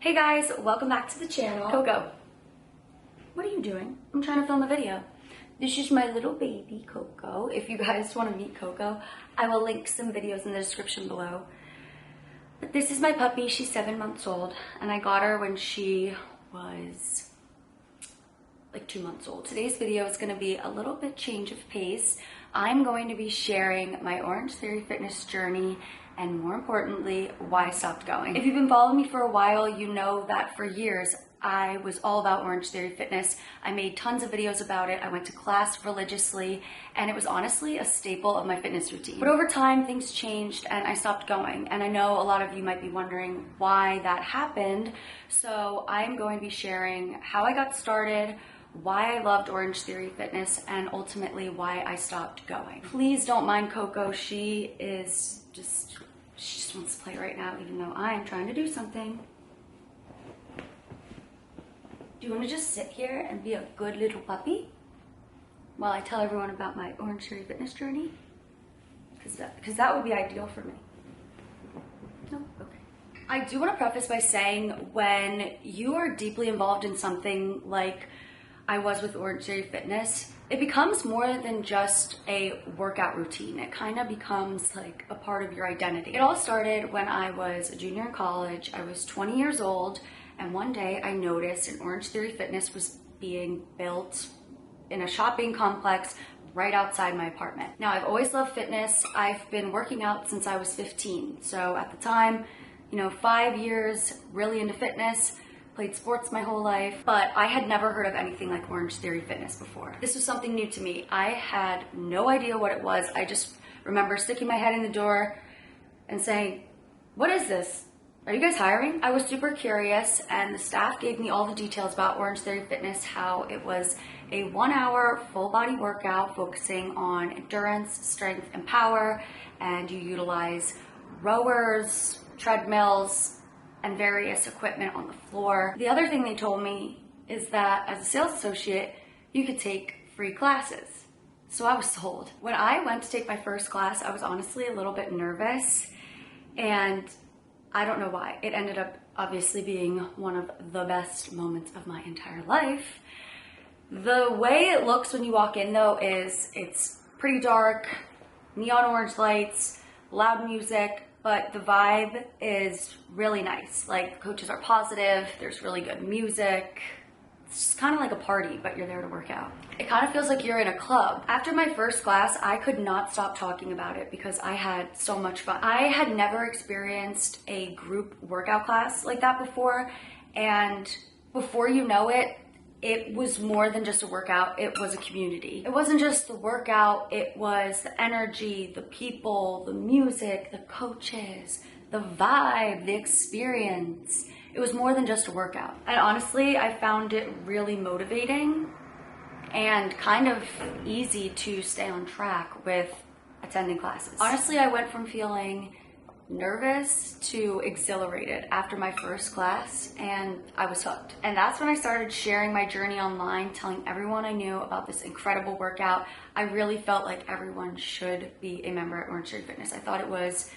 Hey guys, welcome back to the channel. Coco, what are you doing? I'm trying to film a video. This is my little baby, Coco. If you guys want to meet Coco, I will link some videos in the description below. But this is my puppy. She's 7 months old, and I got her when she was like 2 months old. Today's video is going to be a little bit change of pace. I'm going to be sharing my OrangeTheory Fitness journey and, more importantly, why I stopped going. If you've been following me for a while, you know that for years I was all about OrangeTheory Fitness. I made tons of videos about it. I went to class religiously, and it was honestly a staple of my fitness routine. But over time, things changed and I stopped going. And I know a lot of you might be wondering why that happened. So I'm going to be sharing how I got started, why I loved OrangeTheory Fitness, and ultimately why I stopped going. Please don't mind Coco. She just wants to play right now, even though I'm trying to do something. Do you want to just sit here and be a good little puppy while I tell everyone about my OrangeTheory Fitness journey? Because that would be ideal for me. No? Okay. I do want to preface by saying, when you are deeply involved in something like I was with OrangeTheory Fitness, it becomes more than just a workout routine. It kind of becomes like a part of your identity. It all started when I was a junior in college. I was 20 years old, and one day I noticed an OrangeTheory Fitness was being built in a shopping complex right outside my apartment. Now, I've always loved fitness. I've been working out since I was 15. So at the time, 5 years really into fitness. Played sports my whole life, but I had never heard of anything like OrangeTheory Fitness before. This was something new to me. I had no idea what it was. I just remember sticking my head in the door and saying, "What is this? Are you guys hiring?" I was super curious, and the staff gave me all the details about OrangeTheory Fitness, how it was a 1-hour full body workout focusing on endurance, strength, and power, and you utilize rowers, treadmills, and various equipment on the floor. The other thing they told me is that as a sales associate, you could take free classes. So I was sold. When I went to take my first class, I was honestly a little bit nervous, and I don't know why. It ended up obviously being one of the best moments of my entire life. The way it looks when you walk in, though, is it's pretty dark, neon orange lights, loud music, but the vibe is really nice. Like, coaches are positive, there's really good music. It's just kind of like a party, but you're there to work out. It kind of feels like you're in a club. After my first class, I could not stop talking about it because I had so much fun. I had never experienced a group workout class like that before, and before you know it, it was more than just a workout, it was a community. It wasn't just the workout, it was the energy, the people, the music, the coaches, the vibe, the experience. It was more than just a workout. And honestly, I found it really motivating and kind of easy to stay on track with attending classes. Honestly, I went from feeling nervous to exhilarated after my first class, and I was hooked. And that's when I started sharing my journey online, telling everyone I knew about this incredible workout. I really felt like everyone should be a member at OrangeTheory Fitness. I thought it was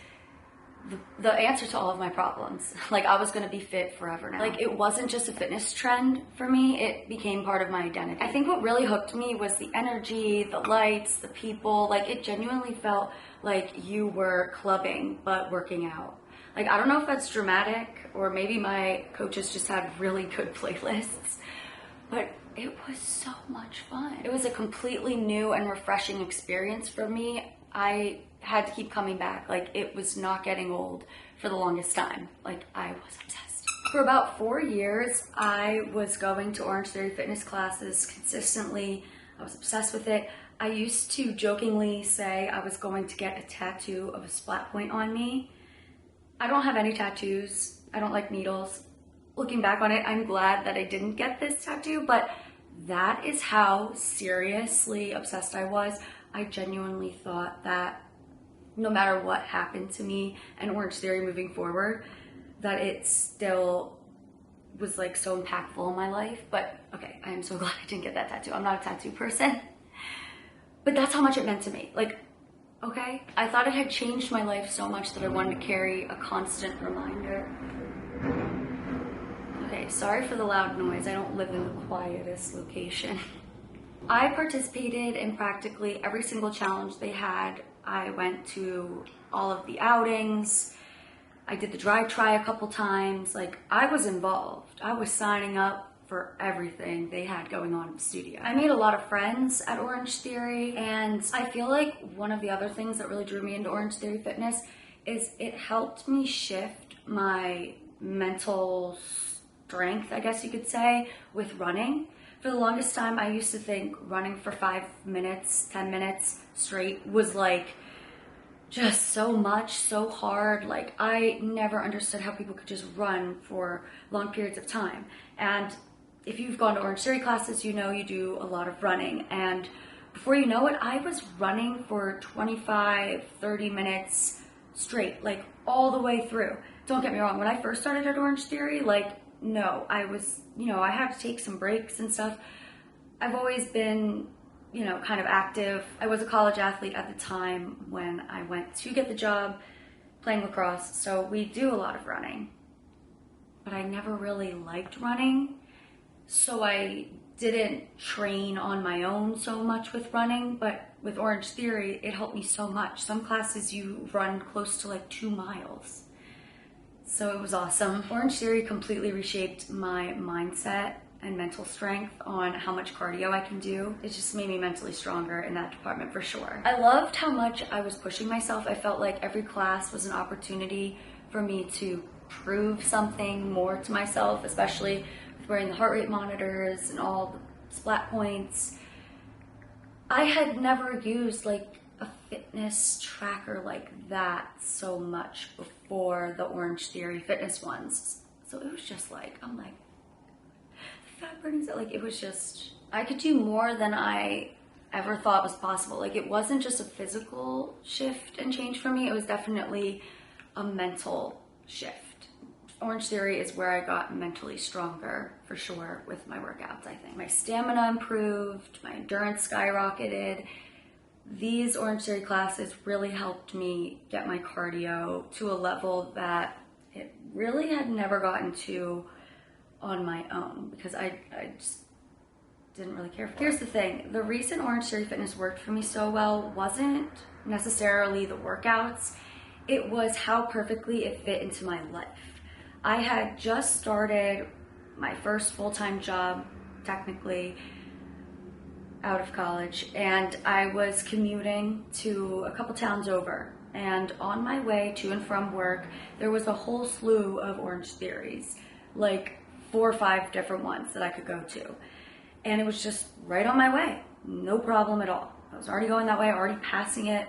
the answer to all of my problems. Like, I was gonna be fit forever now. Like, it wasn't just a fitness trend for me, it became part of my identity. I think what really hooked me was the energy, the lights, the people. Like, it genuinely felt like you were clubbing, but working out. Like, I don't know if that's dramatic, or maybe my coaches just had really good playlists, but it was so much fun. It was a completely new and refreshing experience for me. I had to keep coming back. Like, it was not getting old for the longest time. Like, I was obsessed. For about 4 years, I was going to OrangeTheory Fitness classes consistently. I was obsessed with it. I used to jokingly say I was going to get a tattoo of a splat point on me. I don't have any tattoos. I don't like needles. Looking back on it, I'm glad that I didn't get this tattoo, but that is how seriously obsessed I was. I genuinely thought that no matter what happened to me and OrangeTheory moving forward, that it still was like so impactful in my life. But okay, I am so glad I didn't get that tattoo. I'm not a tattoo person, but that's how much it meant to me. Like, okay, I thought it had changed my life so much that I wanted to carry a constant reminder sorry for the loud noise. I don't live in the quietest location. I participated in practically every single challenge they had. I went to all of the outings. I did the dry try a couple times. Like, I was involved. I was signing up for everything they had going on in the studio. I made a lot of friends at OrangeTheory, and I feel like one of the other things that really drew me into OrangeTheory Fitness is it helped me shift my mental strength, I guess you could say, with running. For the longest time, I used to think running for 5 minutes, 10 minutes straight was like just so much, so hard. Like, I never understood how people could just run for long periods of time. And if you've gone to OrangeTheory classes, you know you do a lot of running. And before you know it, I was running for 25, 30 minutes straight, like all the way through. Don't get me wrong, when I first started at OrangeTheory, like, no, I was, I had to take some breaks and stuff. I've always been, kind of active. I was a college athlete at the time when I went to get the job playing lacrosse, so we do a lot of running. But I never really liked running, so I didn't train on my own so much with running, but with OrangeTheory, it helped me so much. Some classes you run close to like 2 miles. So it was awesome. OrangeTheory completely reshaped my mindset and mental strength on how much cardio I can do. It just made me mentally stronger in that department for sure. I loved how much I was pushing myself. I felt like every class was an opportunity for me to prove something more to myself, especially with wearing the heart rate monitors and all the splat points. I had never used like a fitness tracker like that so much before the OrangeTheory Fitness ones. So it was just like, I'm like, the fat burning, like, it was just, I could do more than I ever thought was possible. Like, it wasn't just a physical shift and change for me, it was definitely a mental shift. OrangeTheory is where I got mentally stronger for sure with my workouts, I think. My stamina improved, my endurance skyrocketed. These OrangeTheory classes really helped me get my cardio to a level that it really had never gotten to on my own because I just didn't really care for it. Here's the thing, the reason OrangeTheory Fitness worked for me so well wasn't necessarily the workouts, it was how perfectly it fit into my life. I had just started my first full-time job, technically, out of college, and I was commuting to a couple towns over, and on my way to and from work there was a whole slew of OrangeTheories, like 4 or 5 different ones that I could go to, and it was just right on my way, no problem at all. I was already going that way, already passing it,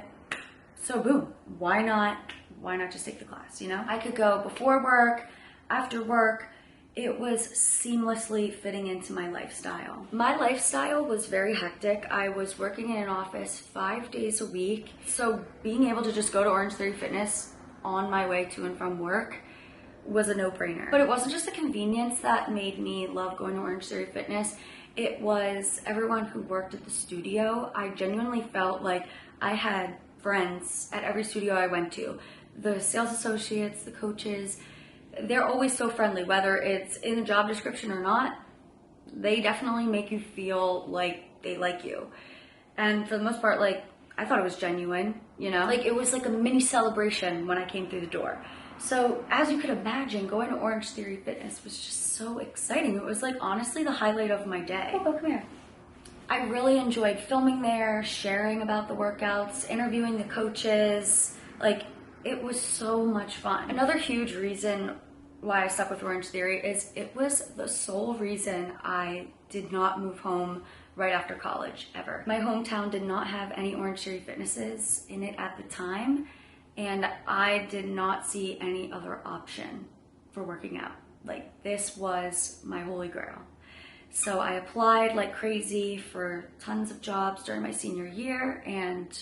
so boom, why not just take the class, I could go before work, after work. It was seamlessly fitting into my lifestyle. My lifestyle was very hectic. I was working in an office 5 days a week. So being able to just go to OrangeTheory Fitness on my way to and from work was a no-brainer. But it wasn't just the convenience that made me love going to OrangeTheory Fitness. It was everyone who worked at the studio. I genuinely felt like I had friends at every studio I went to. The sales associates, the coaches, they're always so friendly, whether it's in the job description or not. They definitely make you feel like they like you. And for the most part, like, I thought it was genuine, Like, it was like a mini celebration when I came through the door. So, as you could imagine, going to OrangeTheory Fitness was just so exciting. It was like, honestly, the highlight of my day. Oh, come here. I really enjoyed filming there, sharing about the workouts, interviewing the coaches, like, it was so much fun. Another huge reason why I stuck with OrangeTheory is it was the sole reason I did not move home right after college, ever. My hometown did not have any OrangeTheory Fitnesses in it at the time, and I did not see any other option for working out. Like, this was my holy grail. So I applied like crazy for tons of jobs during my senior year, and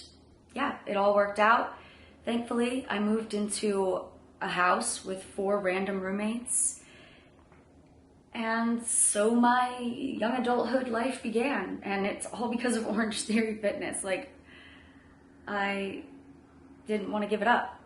yeah, it all worked out. Thankfully, I moved into a house with 4 random roommates, and so my young adulthood life began, and it's all because of OrangeTheory Fitness. Like, I didn't want to give it up.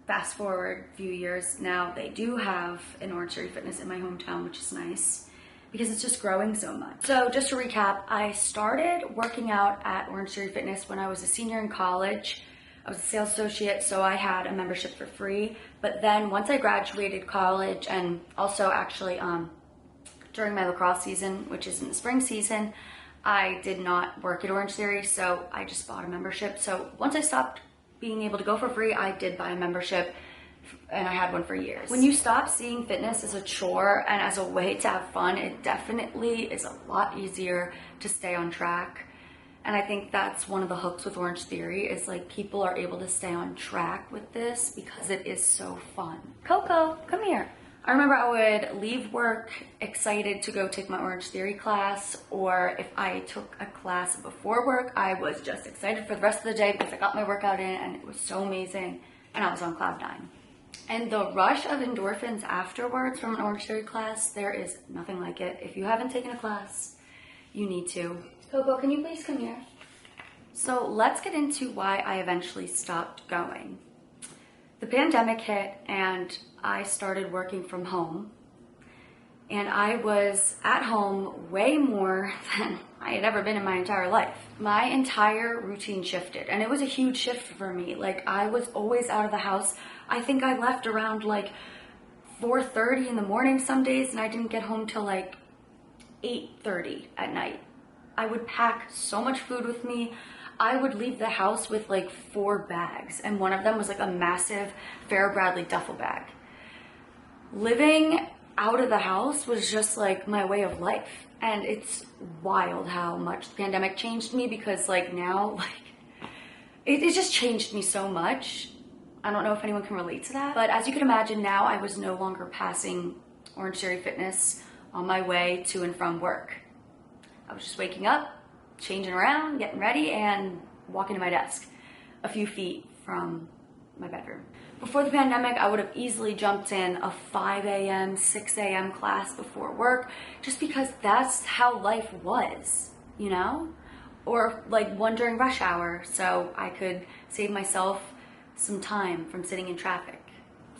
fast forward a few years now, they do have an OrangeTheory Fitness in my hometown, which is nice because it's just growing so much. So just to recap, I started working out at OrangeTheory Fitness when I was a senior in college. I was a sales associate, so I had a membership for free. But then once I graduated college, and also actually during my lacrosse season, which is in the spring season, I did not work at OrangeTheory, so I just bought a membership. So once I stopped being able to go for free, I did buy a membership, and I had one for years. When you stop seeing fitness as a chore and as a way to have fun, it definitely is a lot easier to stay on track. And I think that's one of the hooks with OrangeTheory is like people are able to stay on track with this because it is so fun. Coco, come here. I remember I would leave work excited to go take my OrangeTheory class, or if I took a class before work, I was just excited for the rest of the day because I got my workout in and it was so amazing and I was on cloud nine. And the rush of endorphins afterwards from an OrangeTheory class, there is nothing like it. If you haven't taken a class, you need to. Coco, can you please come here? So let's get into why I eventually stopped going. The pandemic hit and I started working from home, and I was at home way more than I had ever been in my entire life. My entire routine shifted, and it was a huge shift for me. Like, I was always out of the house. I think I left around like 4:30 in the morning some days, and I didn't get home till like 8:30 at night. I would pack so much food with me. I would leave the house with like 4 bags, and one of them was like a massive Farrah Bradley duffel bag. Living out of the house was just like my way of life, and it's wild how much the pandemic changed me, because like now, like it just changed me so much. I don't know if anyone can relate to that, but as you can imagine, now I was no longer passing OrangeTheory Fitness on my way to and from work. I was just waking up, changing around, getting ready, and walking to my desk a few feet from my bedroom. Before the pandemic, I would have easily jumped in a 5 a.m., 6 a.m. class before work, just because that's how life was, you know? Or like one during rush hour, so I could save myself some time from sitting in traffic.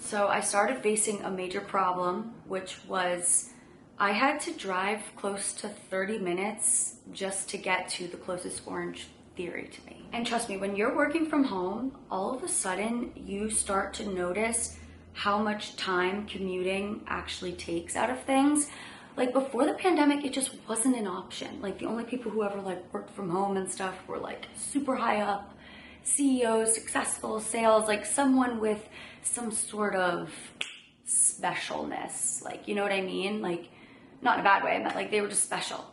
So I started facing a major problem, which was I had to drive close to 30 minutes just to get to the closest OrangeTheory to me. And trust me, when you're working from home, all of a sudden you start to notice how much time commuting actually takes out of things. Like before the pandemic, it just wasn't an option. Like the only people who ever like worked from home and stuff were like super high up, CEOs, successful sales, like someone with some sort of specialness. Like, you know what I mean? Like, not in a bad way, I meant like they were just special.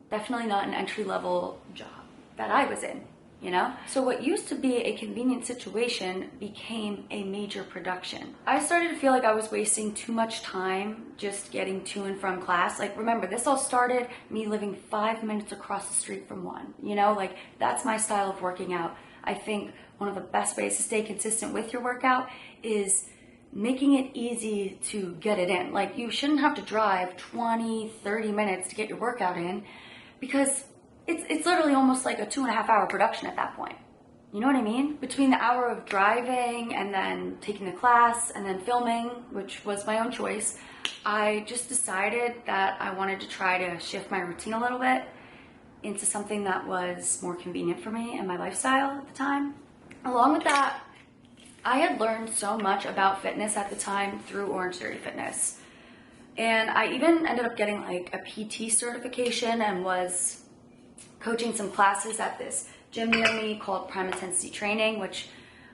Definitely not an entry-level job that I was in, you know? So what used to be a convenient situation became a major production. I started to feel like I was wasting too much time just getting to and from class. Like, remember, this all started me living 5 minutes across the street from one, you know? Like, that's my style of working out. I think one of the best ways to stay consistent with your workout is making it easy to get it in. Like, you shouldn't have to drive 20, 30 minutes to get your workout in, because it's literally almost like a 2.5 hour production at that point. You know what I mean? Between the hour of driving and then taking the class and then filming, which was my own choice, I just decided that I wanted to try to shift my routine a little bit into something that was more convenient for me and my lifestyle at the time. Along with that, I had learned so much about fitness at the time through OrangeTheory Fitness. And I even ended up getting like a PT certification and was coaching some classes at this gym near me called Prime Intensity Training, which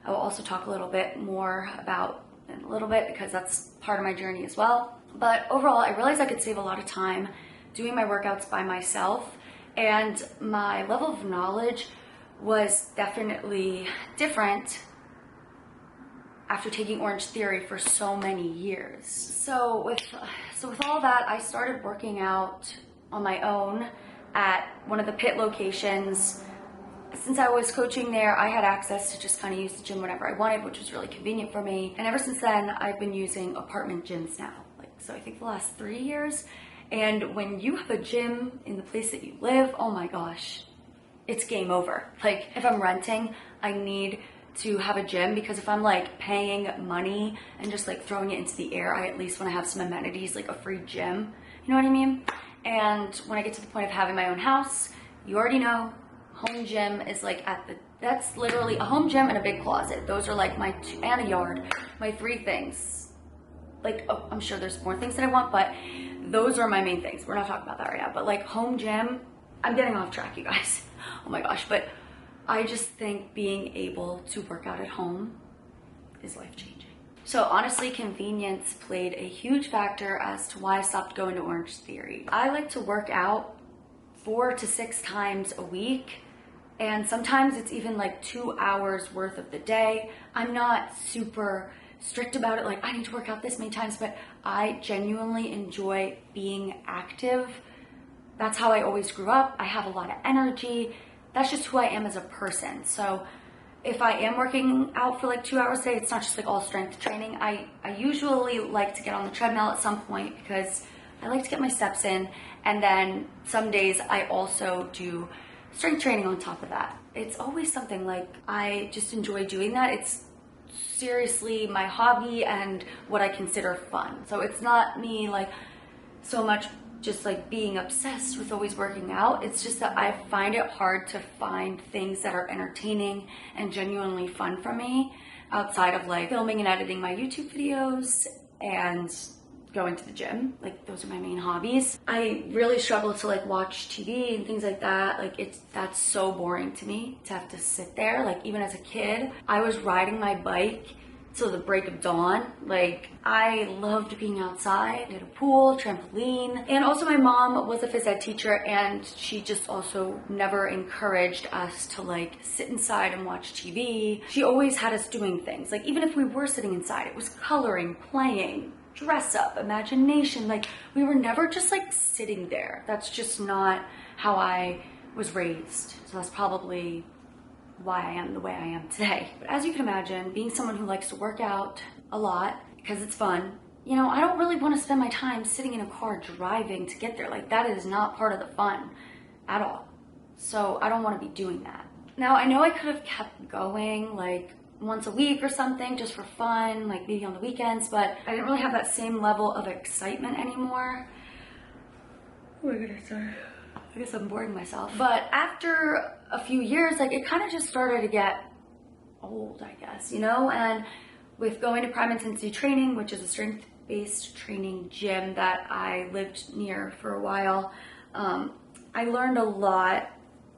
I will also talk a little bit more about in a little bit because that's part of my journey as well. But overall, I realized I could save a lot of time doing my workouts by myself, and my level of knowledge was definitely different after taking OrangeTheory for so many years. So with all that, I started working out on my own at one of the pit locations. Since I was coaching there, I had access to just kind of use the gym whenever I wanted, which was really convenient for me. And ever since then, I've been using apartment gyms now. So I think the last 3 years. And when you have a gym in the place that you live, oh my gosh, it's game over. Like, if I'm renting, I need to have a gym, because if I'm like paying money and just like throwing it into the air, I at least want to have some amenities, like a free gym, you know what I mean? And when I get to the point of having my own house, you already know, home gym is like that's literally a home gym and a big closet. Those are like and a yard, my 3 things. Like, oh, I'm sure there's more things that I want, but those are my main things. We're not talking about that right now, but like home gym, I'm getting off track, you guys. Oh my gosh, but I just think being able to work out at home is life-changing. So honestly, convenience played a huge factor as to why I stopped going to OrangeTheory. I like to work out 4 to 6 times a week, and sometimes it's even like 2 hours worth of the day. I'm not super strict about it, like I need to work out this many times, but I genuinely enjoy being active. That's how I always grew up. I have a lot of energy. That's just who I am as a person. So if I am working out for like 2 hours a day, it's not just like all strength training. I usually like to get on the treadmill at some point because I like to get my steps in. And then some days I also do strength training on top of that. It's always something, like I just enjoy doing that. It's seriously my hobby and what I consider fun. So it's not me like so much just like being obsessed with always working out. It's just that I find it hard to find things that are entertaining and genuinely fun for me outside of like filming and editing my YouTube videos and going to the gym. Like those are my main hobbies. I really struggle to like watch TV and things like that. Like that's so boring to me to have to sit there. Like even as a kid, I was riding my bike till the break of dawn. Like I loved being outside, did a pool, trampoline. And also my mom was a phys ed teacher, and she just also never encouraged us to like sit inside and watch TV. She always had us doing things. Like even if we were sitting inside, it was coloring, playing, dress up, imagination. Like we were never just like sitting there. That's just not how I was raised. So that's probably why I am the way I am today. But as you can imagine, being someone who likes to work out a lot because it's fun, you know, I don't really want to spend my time sitting in a car driving to get there. Like that is not part of the fun at all. So I don't want to be doing that. Now I know I could have kept going like once a week or something just for fun, like maybe on the weekends, but I didn't really have that same level of excitement anymore. Oh my goodness, sorry. I guess I'm boring myself. But after a few years, like it kind of just started to get old, I guess, you know? And with going to Prime Intensity Training, which is a strength-based training gym that I lived near for a while, I learned a lot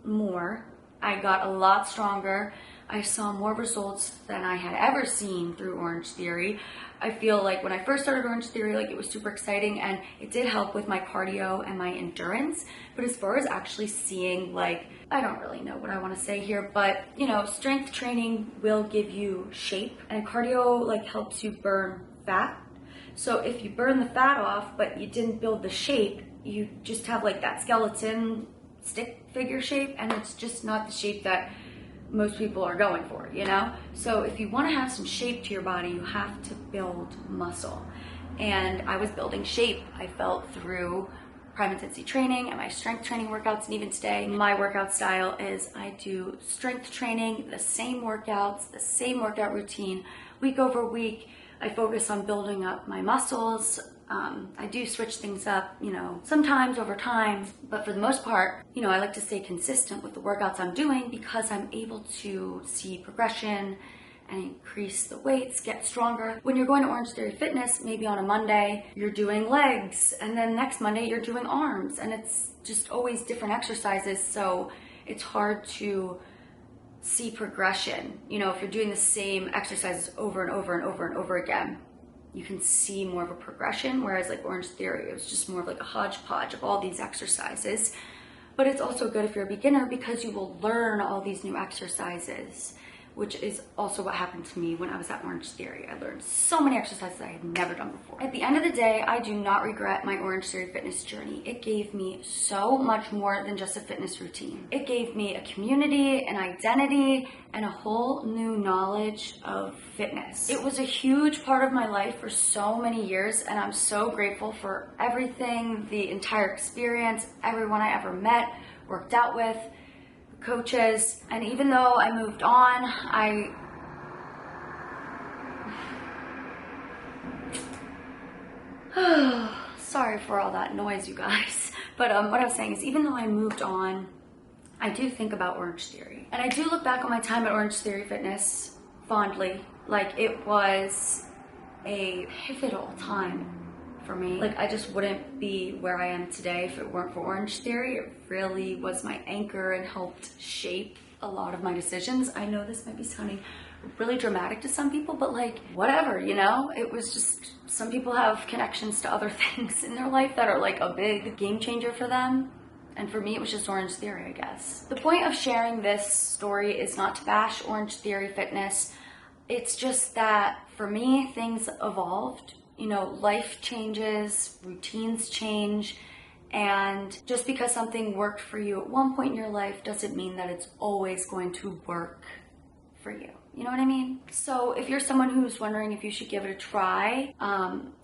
more. I got a lot stronger. I saw more results than I had ever seen through OrangeTheory. I feel like when I first started OrangeTheory, like it was super exciting and it did help with my cardio and my endurance. But as far as actually seeing, like, I don't really know what I want to say here, but you know, strength training will give you shape, and cardio like helps you burn fat. So if you burn the fat off, but you didn't build the shape, you just have like that skeleton stick figure shape, and it's just not the shape that most people are going for, you know? So if you want to have some shape to your body, you have to build muscle. And I was building shape, I felt, through Prime Intensity Training and my strength training workouts. And even today, my workout style is I do strength training, the same workouts, the same workout routine, week over week. I focus on building up my muscles. I do switch things up, you know, sometimes over time, but for the most part, you know, I like to stay consistent with the workouts I'm doing because I'm able to see progression and increase the weights, get stronger. When you're going to OrangeTheory Fitness, maybe on a Monday, you're doing legs, and then next Monday you're doing arms, and it's just always different exercises, so it's hard to see progression. You know, if you're doing the same exercises over and over and over and over again, you can see more of a progression, whereas like OrangeTheory, it was just more of like a hodgepodge of all these exercises. But it's also good if you're a beginner because you will learn all these new exercises, which is also what happened to me when I was at OrangeTheory. I learned so many exercises I had never done before. At the end of the day, I do not regret my OrangeTheory Fitness journey. It gave me so much more than just a fitness routine. It gave me a community, an identity, and a whole new knowledge of fitness. It was a huge part of my life for so many years, and I'm so grateful for everything, the entire experience, everyone I ever met, worked out with, coaches. And even though I moved on, I Sorry for all that noise, you guys. But what I was saying is, even though I moved on, I do think about OrangeTheory. And I do look back on my time at OrangeTheory Fitness fondly. Like, it was a pivotal time for me. Like, I just wouldn't be where I am today if it weren't for OrangeTheory. It really was my anchor and helped shape a lot of my decisions. I know this might be sounding really dramatic to some people, but like, whatever, you know? It was just, some people have connections to other things in their life that are like a big game changer for them. And for me, it was just OrangeTheory, I guess. The point of sharing this story is not to bash OrangeTheory Fitness. It's just that for me, things evolved. You know, life changes, routines change, and just because something worked for you at one point in your life doesn't mean that it's always going to work for you. You know what I mean? So if you're someone who's wondering if you should give it a try,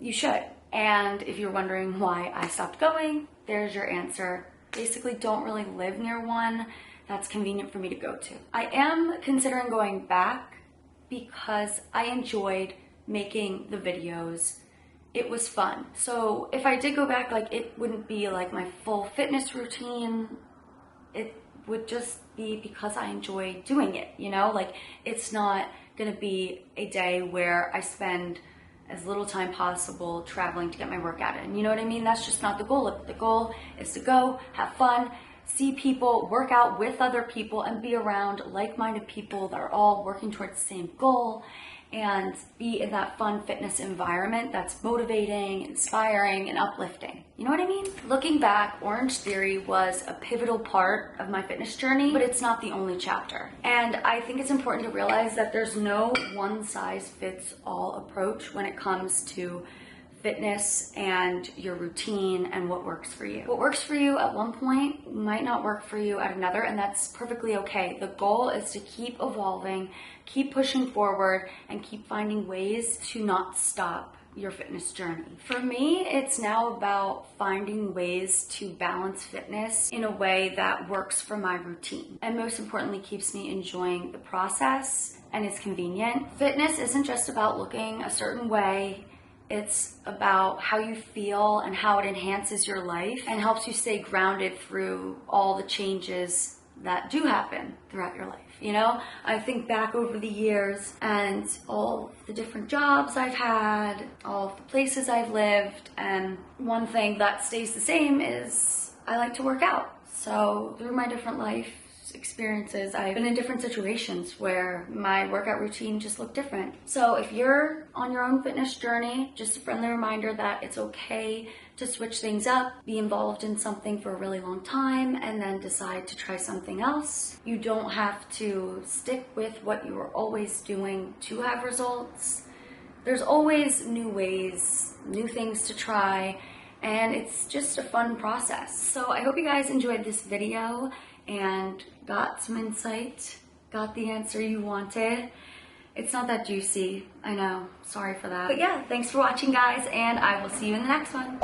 you should. And if you're wondering why I stopped going, there's your answer. Basically, don't really live near one that's convenient for me to go to. I am considering going back because I enjoyed making the videos. It was fun. So if I did go back, like, it wouldn't be like my full fitness routine. It would just be because I enjoy doing it, you know? Like, it's not gonna be a day where I spend as little time possible traveling to get my workout in. You know what I mean? That's just not the goal. The goal is to go, have fun, see people, work out with other people, and be around like-minded people that are all working towards the same goal, and be in that fun fitness environment that's motivating, inspiring, and uplifting. You know what I mean? Looking back, OrangeTheory was a pivotal part of my fitness journey, but it's not the only chapter. And I think it's important to realize that there's no one-size-fits-all approach when it comes to fitness and your routine and what works for you. What works for you at one point might not work for you at another, and that's perfectly okay. The goal is to keep evolving, keep pushing forward, and keep finding ways to not stop your fitness journey. For me, it's now about finding ways to balance fitness in a way that works for my routine, and most importantly, keeps me enjoying the process and is convenient. Fitness isn't just about looking a certain way. It's about how you feel and how it enhances your life and helps you stay grounded through all the changes that do happen throughout your life. You know, I think back over the years and all the different jobs I've had, all the places I've lived, and one thing that stays the same is I like to work out. So through my different life experiences, I've been in different situations where my workout routine just looked different. So if you're on your own fitness journey, just a friendly reminder that it's okay to switch things up, be involved in something for a really long time, and then decide to try something else. You don't have to stick with what you were always doing to have results. There's always new ways, new things to try, and it's just a fun process. So I hope you guys enjoyed this video and got some insight, got the answer you wanted. It's not that juicy, I know, sorry for that. But yeah, thanks for watching, guys, and I will see you in the next one.